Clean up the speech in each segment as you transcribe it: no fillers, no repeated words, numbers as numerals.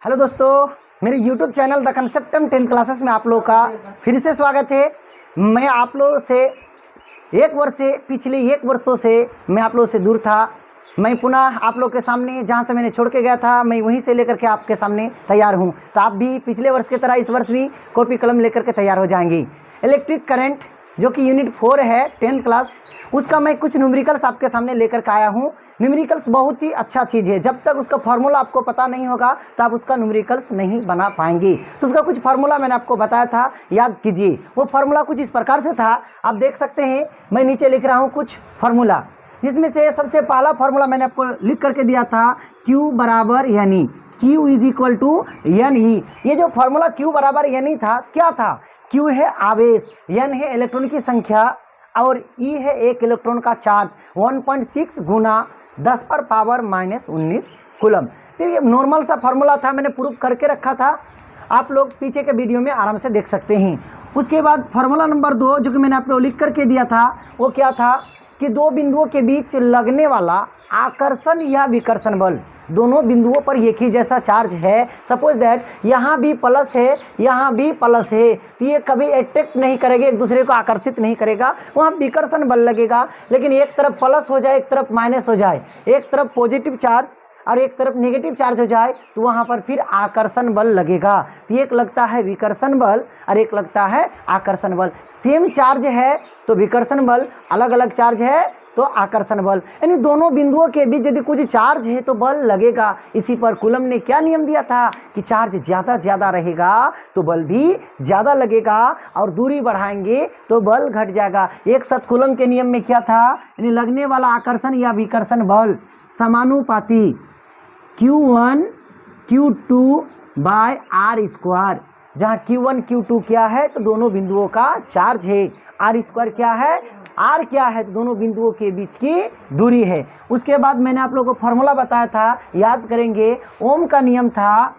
Hello दोस्तों, मेरे YouTube channel the Conceptum 10th classes में आप लोग का फिर से स्वागत है। मैं आप लोगों से पिछले एक वर्षों से मैं आप लोगों से दूर था। मैं पुनः आप लोग के सामने जहां से मैंने छोड़ के गया था, मैं वहीं से लेकर के आपके सामने तैयार हूं। तो आप भी पिछले वर्ष की तरह इस वर्ष भी कॉपी कलम लेकर के तैयार हो जाएंगी। इलेक्ट्रिक करंट जो कि यूनिट 4 है 10th क्लास, उसका मैं कुछ न्यूमेरिकल्स आपके सामने लेकर के आया हूँ। न्यूमेरिकल्स बहुत ही अच्छा चीज़ है। जब तक उसका फार्मूला आपको पता नहीं होगा तो आप उसका न्यूमेरिकल्स नहीं बना पाएंगे। तो उसका कुछ फार्मूला मैंने आपको बताया था, याद कीजिए। वो फार्मूला कुछ इस प्रकार से था, आप देख सकते हैं। मैं नीचे लिख रहा हूँ कुछ फार्मूला, जिसमें से सबसे पहला फार्मूला मैंने आपको लिख करके दिया था, Q बराबर यानी Q is equal to n ही। ये जो फार्मूला Q बराबर यानी था, क्या था? Q है आवेश, N है इलेक्ट्रॉन की संख्या और E है एक इलेक्ट्रॉन का चार्ज। 1.6 गुना 10 पर पावर -19 कूलम। तो ये नॉर्मल सा फार्मूला था, मैंने प्रूफ करके रखा था। आप लोग पीछे के वीडियो में आराम से देख सकते हैं। उसके बाद फार्मूला नंबर 2 जो कि मैंने आप लोग लिख करके दिया था, वो क्या था कि दो बिंदुओं के बीच लगने वाला आकर्षण या विकर्षण बल, दोनों बिंदुओं पर एक ही जैसा चार्ज है। सपोज दैट यहाँ भी प्लस है, यहाँ भी प्लस है, तो ये कभी अट्रैक्ट नहीं करेगा, एक दूसरे को आकर्षित नहीं करेगा, वहाँ विकर्षण बल लगेगा। लेकिन एक तरफ प्लस हो जाए, एक तरफ माइनस हो जाए, एक तरफ पॉजिटिव चार्ज और एक तरफ नेगेटिव चार्ज हो जाए, तो वहाँ पर फिर आकर्षण बल लगेगा। तो एक लगता है विकर्षण बल और एक लगता है आकर्षण बल। सेम चार्ज है तो विकर्षण बल, अलग अलग चार्ज है तो आकर्षण बल। यानी दोनों बिंदुओं के बीच यदि कुछ चार्ज है तो बल लगेगा। इसी पर कूलम ने क्या नियम दिया था कि चार्ज ज़्यादा रहेगा तो बल भी ज़्यादा लगेगा और दूरी बढ़ाएंगे तो बल घट जाएगा। एक साथ कूलम के नियम में क्या था, यानी लगने वाला आकर्षण या विकर्षण बल समानुपाती Q1 Q2 bye R square, जहाँ Q1 Q2 क्या है तो दोनों बिंदुओं का चार्ज है, R स्क्वायर क्या है, R क्या है तो दोनों बिंदुओं के बीच की दूरी है। उसके बाद मैंने आप लोगों को फार्मूला बताया था, याद करेंगे। ओम का नियम था।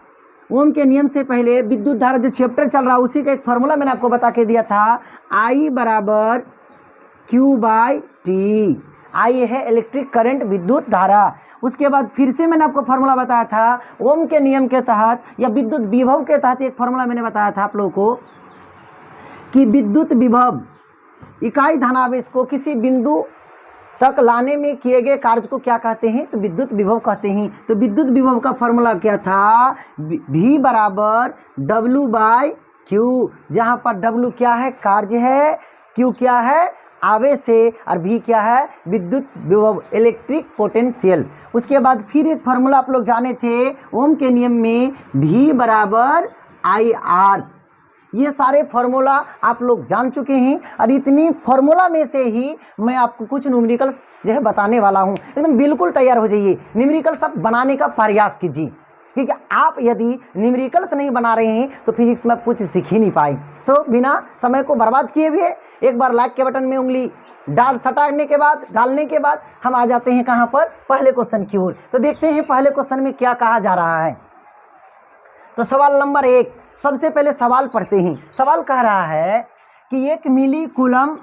ओम के नियम से पहले विद्युत धारा जो चैप्टर चल रहा है उसी का एक फार्मूला मैंने आपको बता के दिया था, I बराबर Q बाई टी। I है इलेक्ट्रिक करंट, विद्युत धारा। उसके बाद फिर से मैंने आपको फार्मूला बताया था ओम के नियम के तहत या विद्युत विभव के तहत। एक फार्मूला मैंने बताया था आप लोगों को कि विद्युत विभव इकाई धनावेश को किसी बिंदु तक लाने में किए गए कार्य को क्या कहते हैं तो विद्युत विभव कहते हैं। तो विद्युत विभव का फार्मूला क्या था, V बराबर W बाई Q, जहाँ पर W क्या है, कार्य है, Q क्या है, आवेश है और V क्या है, विद्युत विभव, इलेक्ट्रिक पोटेंशियल। उसके बाद फिर एक फार्मूला आप लोग जाने थे ओम के नियम में, V बराबर IR। ये सारे फार्मूला आप लोग जान चुके हैं और इतनी फार्मूला में से ही मैं आपको कुछ न्यूमेरिकल्स जो है बताने वाला हूँ। एकदम बिल्कुल तैयार हो जाइए, न्यूमेरिकल्स आप बनाने का प्रयास कीजिए, क्योंकि आप यदि न्यूमेरिकल्स नहीं बना रहे हैं तो फिजिक्स में कुछ सीख ही नहीं पाए। तो बिना समय को बर्बाद किए हुए एक बार लाइक के बटन में उंगली डालने के बाद हम आ जाते हैं कहाँ पर, पहले क्वेश्चन की ओर। तो देखते हैं पहले क्वेश्चन में क्या कहा जा रहा है। तो सवाल नंबर 1, सबसे पहले सवाल पढ़ते हैं। सवाल कह रहा है कि एक मिली कूलम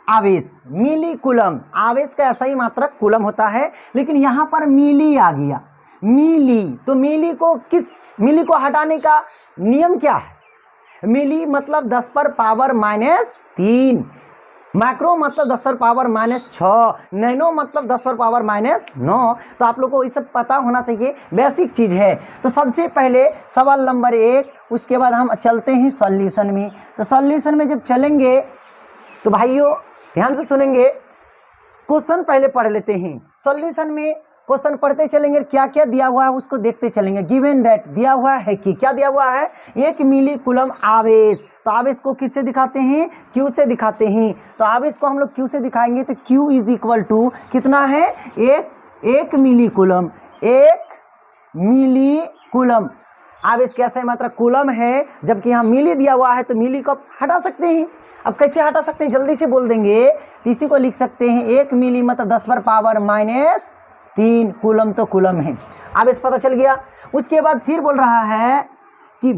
आवेश, मिली कूलम आवेश का ऐसा ही मात्रक कूलम होता है, लेकिन यहाँ पर मिली आ गया। मिली, तो मिली को हटाने का नियम क्या है? मिली मतलब 10 पर पावर -3, माइक्रो मतलब 10 पर पावर -6, नैनो मतलब 10 पर पावर -9। तो आप लोगों को ये सब पता होना चाहिए, बेसिक चीज़ है। तो सबसे पहले सवाल नंबर 1, उसके बाद हम चलते हैं सॉल्यूशन में। तो सॉल्यूशन में जब चलेंगे तो भाइयों ध्यान से सुनेंगे, क्वेश्चन पहले पढ़ लेते हैं। सॉल्यूशन में क्वेश्चन पढ़ते चलेंगे, क्या क्या दिया हुआ है उसको देखते चलेंगे। गिवन दैट दिया हुआ है कि क्या दिया हुआ है, 1 मिली कूलम आवेश। तो आवेश को किससे दिखाते हैं, Q से दिखाते हैं। तो आवेश को हम लोग Q से दिखाएंगे तो Q इज इक्वल टू कितना है, एक मिली कूलम, 1 मिली कूलम। आवेश कैसे मात्रक कूलम है, जबकि यहाँ मिली दिया हुआ है तो मिली को हटा सकते हैं। अब कैसे हटा सकते हैं, जल्दी से बोल देंगे। तो इसी को लिख सकते हैं 1 मिली मतलब 10 पर पावर -3, कूलम तो कूलम है। आवेश पता चल गया। उसके बाद फिर बोल रहा है कि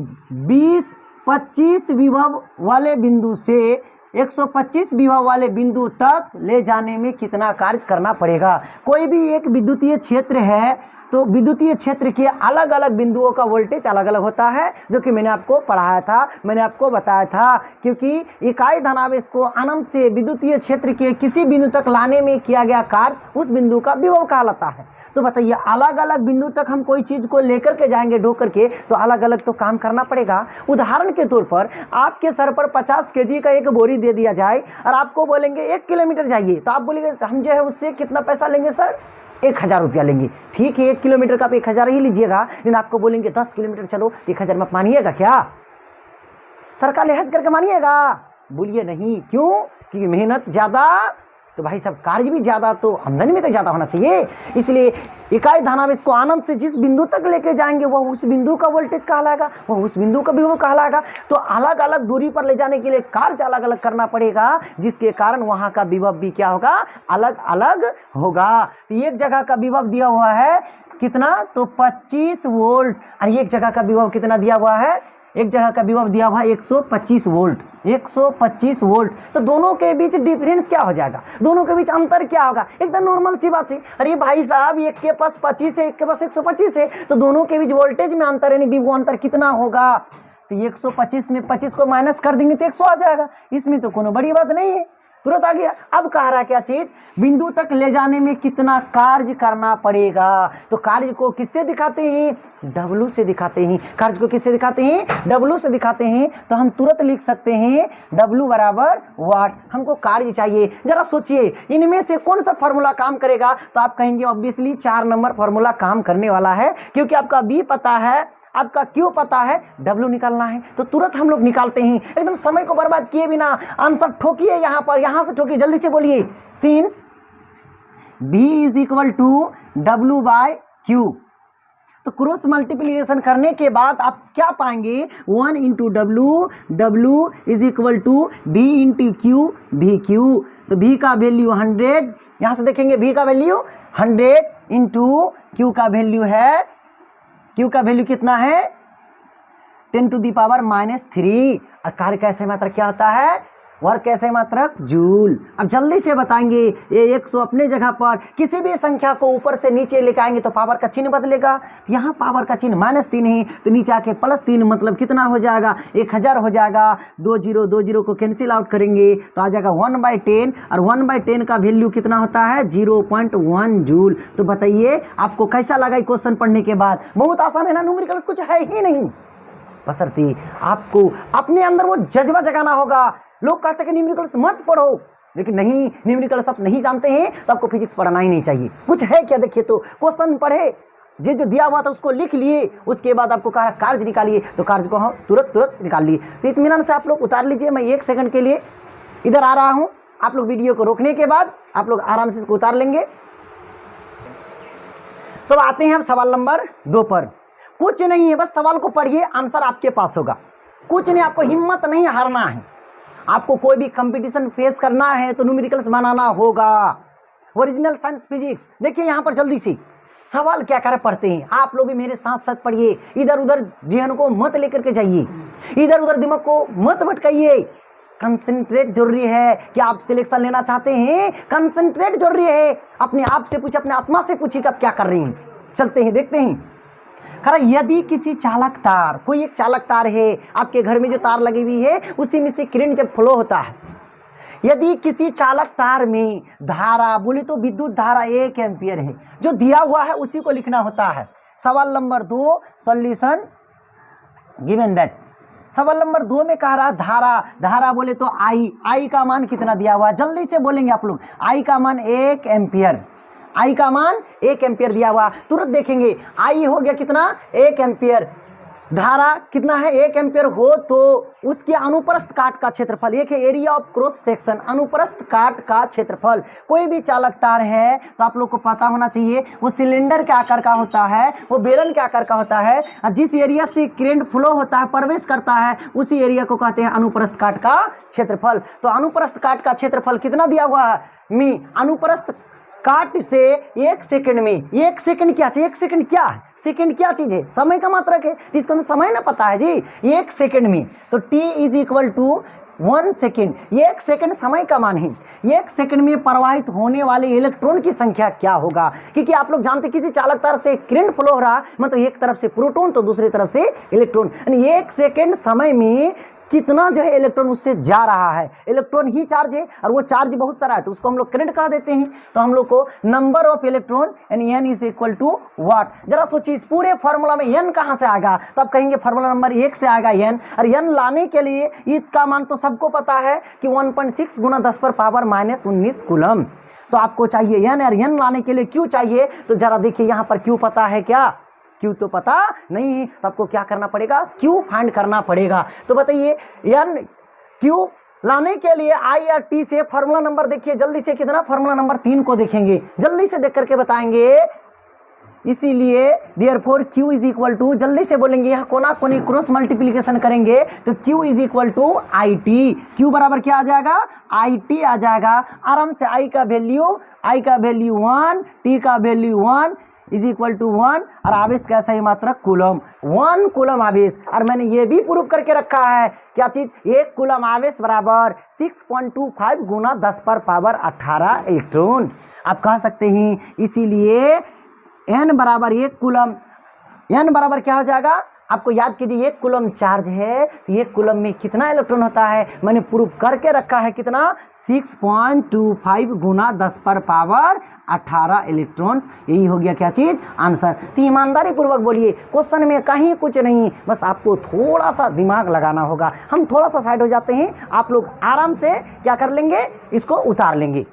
20-25 विभव वाले बिंदु से 125 विभव वाले बिंदु तक ले जाने में कितना कार्य करना पड़ेगा। कोई भी एक विद्युतीय क्षेत्र है तो विद्युतीय क्षेत्र के अलग अलग बिंदुओं का वोल्टेज अलग अलग होता है, जो कि मैंने आपको पढ़ाया था, मैंने आपको बताया था। क्योंकि इकाई धनावेश को अनंत से विद्युतीय क्षेत्र के किसी बिंदु तक लाने में किया गया कार्य उस बिंदु का विभव कहलाता है। तो बताइए, अलग अलग बिंदु तक हम कोई चीज़ को लेकर के जाएंगे ढो करके, तो अलग अलग तो काम करना पड़ेगा। उदाहरण के तौर पर आपके सर पर 50 kg का एक बोरी दे दिया जाए और आपको बोलेंगे 1 किलोमीटर जाइए, तो आप बोलेंगे हम जो है उससे कितना पैसा लेंगे सर? 1000 रुपया लेंगे। ठीक है, 1 किलोमीटर का आप 1000 ही लीजिएगा, लेकिन आपको बोलेंगे 10 किलोमीटर चलो, 1000 में आप मानिएगा क्या? सर का लिहाज करके मानिएगा? बोलिए नहीं। क्यों? क्योंकि मेहनत ज़्यादा तो भाई सब कार्य भी ज़्यादा, तो आमदनी में तो ज़्यादा होना चाहिए। इसलिए इकाई धनावेश को अनंत से जिस बिंदु तक लेके जाएंगे वह उस बिंदु का वोल्टेज कहलाएगा, वह उस बिंदु का विभव कहलाएगा। तो अलग अलग दूरी पर ले जाने के लिए कार्य अलग अलग करना पड़ेगा, जिसके कारण वहाँ का विभव भी क्या होगा? अलग अलग होगा। तो एक जगह का विभव दिया हुआ है कितना? तो 25 वोल्ट। और एक जगह का विभव कितना दिया हुआ है? एक जगह का विभव दिया हुआ 125 वोल्ट। 125 वोल्ट। तो दोनों के बीच डिफरेंस क्या हो जाएगा? दोनों के बीच अंतर क्या होगा? एकदम नॉर्मल सी बात है। अरे भाई साहब, एक के पास 25 है, एक के पास 125 है, तो दोनों के बीच वोल्टेज में अंतर यानी विभव अंतर कितना होगा? तो 125 में 25 को माइनस कर देंगे तो 100 आ जाएगा। इसमें तो कोनो बड़ी बात नहीं है, तुरंत आ गया। अब कह रहा है क्या चीज? बिंदु तक ले जाने में कितना कार्य करना पड़ेगा। तो कार्य को किससे दिखाते हैं? W से दिखाते हैं। कार्य को किससे दिखाते हैं? W से दिखाते हैं। तो हम तुरंत लिख सकते हैं W बराबर वाट। हमको कार्य चाहिए। जरा सोचिए, इनमें से कौन सा फॉर्मूला काम करेगा? तो आप कहेंगे ऑब्वियसली 4 नंबर फॉर्मूला काम करने वाला है, क्योंकि आपका B पता है, आपका क्यों पता है, W निकालना है। तो तुरंत हम लोग निकालते हैं, एकदम समय को बर्बाद किए बिना। आंसर ठोकिए यहाँ पर, यहाँ से ठोकिए, जल्दी से बोलिए। Since B is equal to W by Q। तो क्रॉस मल्टीप्लिकेशन करने के बाद आप क्या पाएंगे? 1 into W is equal to B into Q, VQ। तो B का वैल्यू 100, यहाँ से देखेंगे B का वैल्यू 100 इंटू Q का वैल्यू है, Q का वैल्यू कितना है? 10 टू दी पावर -3। और कार्य का ऐसे मात्रक क्या होता है? वर्क कैसे मात्रक? जूल। अब जल्दी से बताएंगे। ये 100 अपने जगह पर, किसी भी संख्या को ऊपर से नीचे लेकर आएंगे तो पावर का चिन्ह बदलेगा। तो यहाँ पावर का चिन्ह -3 है, तो नीचे आके +3, मतलब कितना हो जाएगा? 1000 हो जाएगा। 2 0 को कैंसिल आउट करेंगे तो आ जाएगा 1/10, और 1/10 का वैल्यू कितना होता है? 0.1 जूल। तो बताइए आपको कैसा लगा क्वेश्चन पढ़ने के बाद? बहुत आसान है ना, न्यूमेरिकल्स कुछ है ही नहीं। बशर्ते आपको अपने अंदर वो जज्बा जगाना होगा। लोग कहते हैं कि न्यूमेरिकल्स मत पढ़ो, लेकिन नहीं, न्यूमेरिकल्स आप नहीं जानते हैं तो आपको फिजिक्स पढ़ना ही नहीं चाहिए। कुछ है क्या? देखिए, तो क्वेश्चन पढ़े, जो दिया हुआ था उसको लिख लिए, उसके बाद आपको कहा कार्य निकालिए, तो कार्य को हम तुरंत निकाल लिए। तो इत्मीनान से आप लोग उतार लीजिए। मैं 1 सेकंड के लिए इधर आ रहा हूँ, आप लोग वीडियो को रोकने के बाद आप लोग आराम से इसको उतार लेंगे। तो आते हैं हम सवाल नंबर 2 पर। कुछ नहीं है, बस सवाल को पढ़िए, आंसर आपके पास होगा। कुछ नहीं, आपको हिम्मत नहीं हारना है। आपको कोई भी कंपटीशन फेस करना है तो न्यूमेरिकल्स बनाना होगा। Original science physics. देखिए यहाँ पर जल्दी से सवाल क्या कर पढ़ते हैं। आप लोग भी मेरे साथ साथ पढ़िए, इधर उधर जहन को मत लेकर के जाइए, इधर उधर दिमाग को मत भटकाइए। कंसंट्रेट जरूरी है। कि आप सिलेक्शन लेना चाहते हैं, कंसंट्रेट जरूरी है। अपने आप से पूछिए, अपने आत्मा से पूछिए कि आप क्या कर रही हैं। चलते हैं, देखते हैं। खैर, यदि किसी चालक तार, कोई एक चालक तार है, आपके घर में जो तार लगी हुई है उसी में से करंट जब फ्लो होता है, यदि किसी चालक तार में धारा, बोले तो विद्युत धारा 1 एम्पियर है, जो दिया हुआ है उसी को लिखना होता है। सवाल नंबर 2, सॉल्यूशन गिवन दैट। सवाल नंबर 2 में कह रहा धारा बोले तो आई का मान कितना दिया हुआ है? जल्दी से बोलेंगे आप लोग। आई का मान 1 एम्पियर, आई का मान 1 एम्पियर दिया हुआ। तुरंत देखेंगे आई हो गया कितना? 1 एम्पियर। धारा कितना है? 1 एम्पियर हो तो उसके अनुप्रस्थ काट का क्षेत्रफल, एक है एरिया ऑफ क्रॉस सेक्शन, अनुप्रस्थ काट का क्षेत्रफल। कोई भी चालक तार है तो आप लोग को पता होना चाहिए वो सिलेंडर के आकार का होता है, वो बेलन के आकार का होता है। जिस एरिया से करंट फ्लो होता है, प्रवेश करता है, उसी एरिया को कहते हैं अनुप्रस्थ काट का क्षेत्रफल। तो अनुप्रस्थ काट का क्षेत्रफल कितना दिया हुआ है? अनुप्रस्थ काट से 1 सेकंड में, 1 सेकंड क्या चाहिए? 1 सेकंड क्या है? सेकंड क्या चीज है? समय का मात्रक है। इसके अंदर समय ना पता है जी। 1 सेकंड में तो t is equal to 1 second, 1 second समय का मान है। 1 सेकेंड में प्रवाहित होने वाले इलेक्ट्रॉन की संख्या क्या होगा? क्योंकि आप लोग जानते किसी चालक तार से करंट फ्लो हो रहा, मतलब एक तरफ से प्रोटॉन तो दूसरी तरफ से इलेक्ट्रॉन, यानी 1 सेकेंड समय में कितना जो है इलेक्ट्रॉन उससे जा रहा है। इलेक्ट्रॉन ही चार्ज है और वो चार्ज बहुत सारा है तो उसको हम लोग करंट कह देते हैं। तो हम लोग को नंबर ऑफ इलेक्ट्रॉन यानी n इज इक्वल टू वाट। जरा सोचिए इस पूरे फार्मूला में n कहाँ से आएगा? तो आप कहेंगे फार्मूला नंबर 1 से आएगा n, और n लाने के लिए इसका मान तो सबको पता है कि 1.6 गुना 10⁻⁻19 कूलम। तो आपको चाहिए n, और n लाने के लिए q चाहिए। तो जरा देखिए यहाँ पर q पता है क्या? क्यू तो पता नहीं, तो आपको क्या करना पड़ेगा? क्यू फाइंड करना पड़ेगा। तो बताइए एन क्यू लाने के लिए आई और टी से फार्मूला नंबर देखिए जल्दी से, कितना? फार्मूला नंबर 3 को देखेंगे, जल्दी से देख करके बताएंगे। इसीलिए therefore Q is equal to, जल्दी से बोलेंगे, यहाँ कोना कोनी क्रॉस मल्टीप्लीकेशन करेंगे तो Q is equal to I T. Q बराबर क्या आ जाएगा? आई टी आ जाएगा। आराम से आई का वैल्यू 1, टी का वैल्यू 1 इज इक्वल टू 1, और आवेश का सही मात्रक कूलम, 1 कूलम आवेश। और मैंने ये भी प्रूव करके रखा है, क्या चीज? 1 कूलम आवेश बराबर 6.25 गुना 10⁻18 इलेक्ट्रॉन। आप कह सकते हैं इसीलिए n बराबर 1 कूलम, n बराबर क्या हो जाएगा? आपको याद कीजिए 1 कूलम चार्ज है तो 1 कूलम में कितना इलेक्ट्रॉन होता है? मैंने प्रूव करके रखा है, कितना? 6.25 गुना 10⁻18 इलेक्ट्रॉन्स। यही हो गया क्या चीज? आंसर। तो ईमानदारी पूर्वक बोलिए, क्वेश्चन में कहीं कुछ नहीं, बस आपको थोड़ा सा दिमाग लगाना होगा। हम थोड़ा सा साइड हो जाते हैं, आप लोग आराम से क्या कर लेंगे? इसको उतार लेंगे।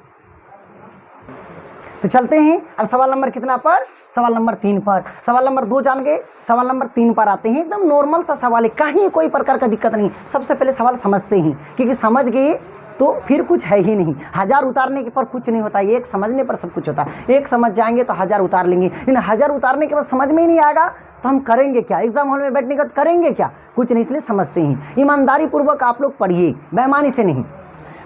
तो चलते हैं अब सवाल नंबर कितना पर? सवाल नंबर 3 पर। सवाल नंबर 2 जान गए, सवाल नंबर 3 पर आते हैं। एकदम नॉर्मल सा सवाल है, कहीं कोई प्रकार का दिक्कत नहीं। सबसे पहले सवाल समझते हैं, क्योंकि समझ गए तो फिर कुछ है ही नहीं। 1000 उतारने के पर कुछ नहीं होता, एक समझने पर सब कुछ होता है। एक समझ जाएंगे तो 1000 उतार लेंगे, लेकिन 1000 उतारने के बाद समझ में ही नहीं आएगा तो हम करेंगे क्या? एग्जाम हॉल में बैठने का करेंगे क्या? कुछ नहीं। इसलिए समझते हैं, ईमानदारी पूर्वक आप लोग पढ़िए, बेईमानी से नहीं।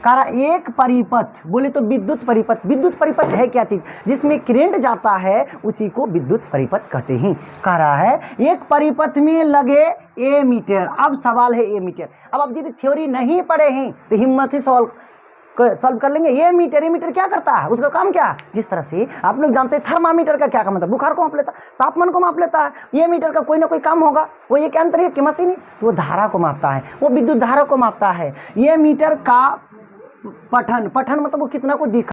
कह रहा एक परिपथ, बोले तो विद्युत परिपथ। विद्युत परिपथ है क्या चीज? जिसमें करंट जाता है उसी को विद्युत परिपथ कहते हैं। कह रहा है एक परिपथ में लगे ए मीटर। अब सवाल है ए मीटर। अब आप यदि थ्योरी नहीं पढ़े हैं तो हिम्मत ही सॉल्व कर लेंगे। ये मीटर क्या करता है? उसका काम क्या है? जिस तरह से आप लोग जानते हैं थर्मामीटर का क्या काम होता है? बुखार को माप लेता है, तापमान को माप लेता है। ये मीटर का कोई ना कोई काम होगा। वो एक यंत्र है कि मशीन है, वो धारा को मापता है, वो विद्युत धारा को मापता है। ये मीटर का पठन मतलब वो कितना को दिखा